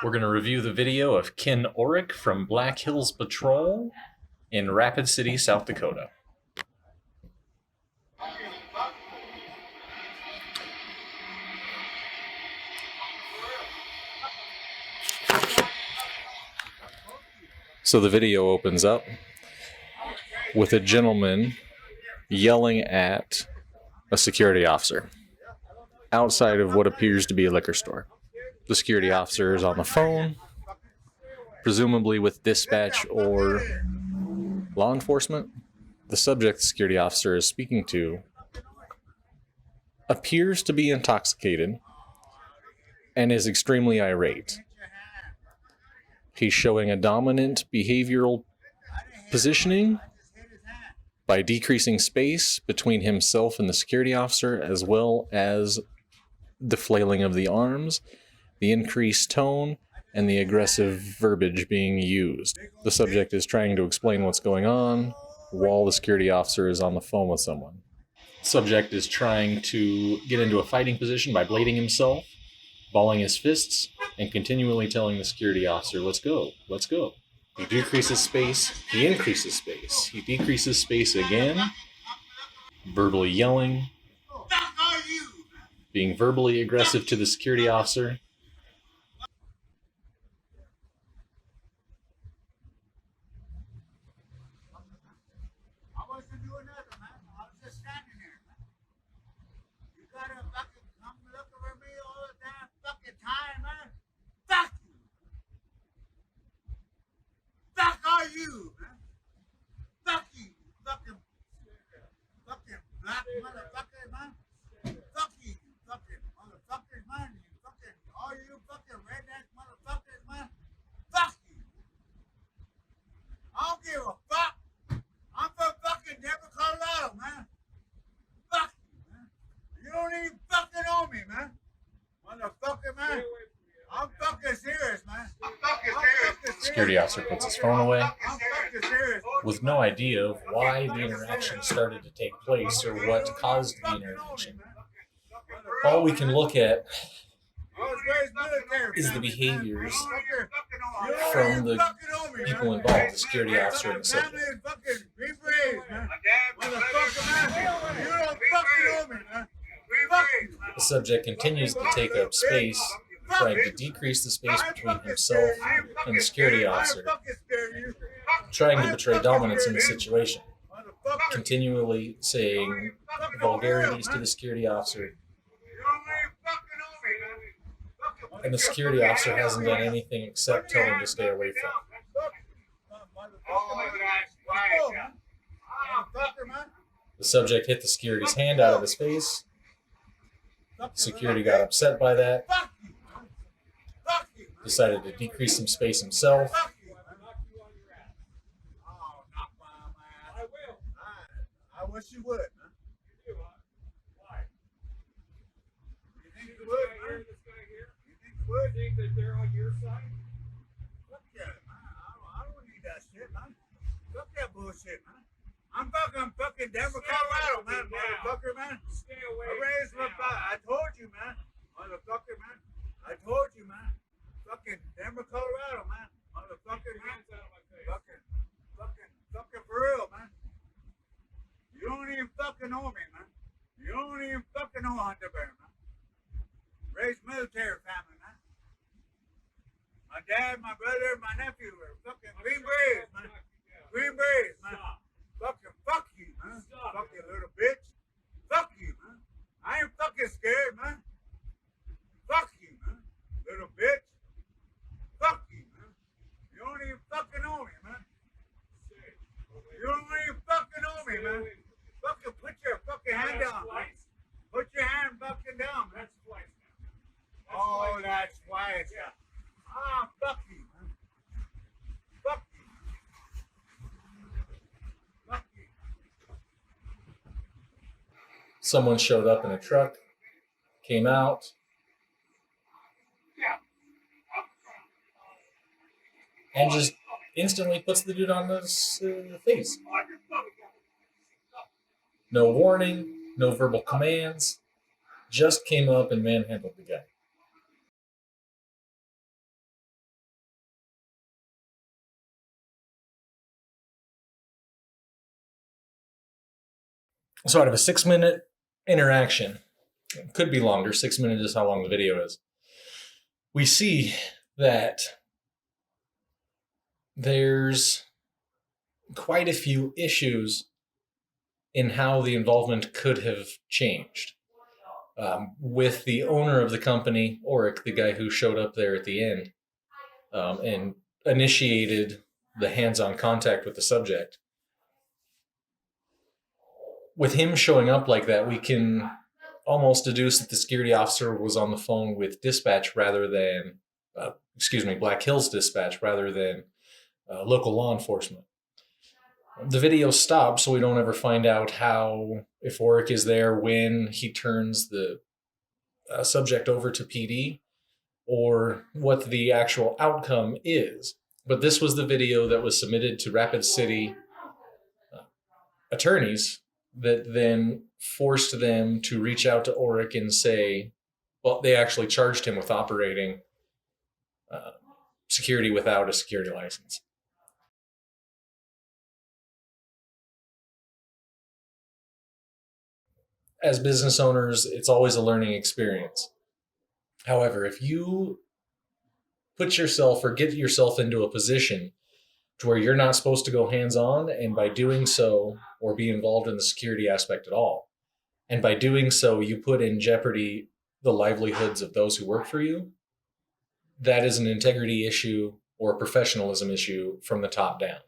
We're going to review the video of Ken Orrock from Black Hills Patrol in Rapid City, South Dakota. So the video opens up with a gentleman yelling at a security officer outside of what appears to be a liquor store. The security officer is on the phone, presumably with dispatch or law enforcement. The subject the security officer is speaking to appears to be intoxicated and is extremely irate. He's showing a dominant behavioral positioning by decreasing space between himself and the security officer, as well as the flailing of the arms, the increased tone, and the aggressive verbiage being used. The subject is trying to explain what's going on while the security officer is on the phone with someone. The subject is trying to get into a fighting position by blading himself, balling his fists, and continually telling the security officer, "Let's go, let's go." He decreases space, he increases space, he decreases space again, verbally yelling, being verbally aggressive to the security officer. I wasn't doing nothing, man. I was just standing here, man. You gotta fucking come look over me all the damn fucking time, man. Fuck you. Fuck all you, man. Fuck you, fucking black motherfucker, man. Fuck you, fucking motherfuckers, man. You fucking, all you fucking redneck motherfuckers, man. Fuck you. I don't give a fuck. I'm from fucking Denver, Colorado, man. Fuck you, man. You don't even fucking know me, man. Motherfucker, man. I'm fucking serious, man. I'm fucking serious. Security officer puts his phone away, I'm fucking serious. with no idea of why the interaction started to take place or what caused the interaction. All we can look at is the behaviors from the people involved, the security officer and the subject. The subject continues to take up space, trying to decrease the space between himself and the security officer, trying to betray dominance in the situation, continually saying vulgarities to the security officer, and the security officer hasn't done anything except tell him to stay away from it. The subject hit the security's hand out of his face. Security got upset by that, decided to decrease some space himself. I wish you would, man. Why? You think you would, man? You think you would? Think that they're on your side? Fuck yeah, man. I don't need that shit, man. Fuck that bullshit, man. I'm fucking Denver, Colorado, man. Motherfucker, man. Stay away. I raised my I told you, man. Motherfucker, man. I told you, man. Fucking Denver, Colorado, man. Motherfucker, man. Fucking for real, man. You don't even fucking know me, man. You don't even fucking know Hunter Bear, man. Raised military family, man. My dad, my brother, my nephew were fucking Green Berets, man. Green Berets, man. Fucking fuck you, man. Fucking little bitch. Fuck you, man. I ain't fucking scared, man. Fuck you, man. Little bitch. Fuck you, man. You don't even fucking know me, man. You don't even fucking know me, man. Fucking put your fucking hand down, man. Put your hand fucking down, man. That's twice now. Oh, that's twice. Yeah. Ah, fuck you, man. Fuck you. Fuck you. Someone showed up in a truck, came out, and just instantly puts the dude on his face. No warning, no verbal commands, just came up and manhandled the guy. So out of a 6-minute interaction, could be longer, 6 minutes is how long the video is, we see that there's quite a few issues in how the involvement could have changed. With the owner of the company, Orrock, the guy who showed up there at the end and initiated the hands-on contact with the subject. With him showing up like that, we can almost deduce that the security officer was on the phone with dispatch rather than, Black Hills dispatch rather than local law enforcement. The video stops, so we don't ever find out how, if Orrock is there when he turns the subject over to PD, or what the actual outcome is. But this was the video that was submitted to Rapid City attorneys that then forced them to reach out to Orrock and say, well, they actually charged him with operating security without a security license. As business owners, it's always a learning experience. However, if you put yourself or get yourself into a position to where you're not supposed to go hands-on, and by doing so, or be involved in the security aspect at all, and by doing so, you put in jeopardy the livelihoods of those who work for you, that is an integrity issue or a professionalism issue from the top down.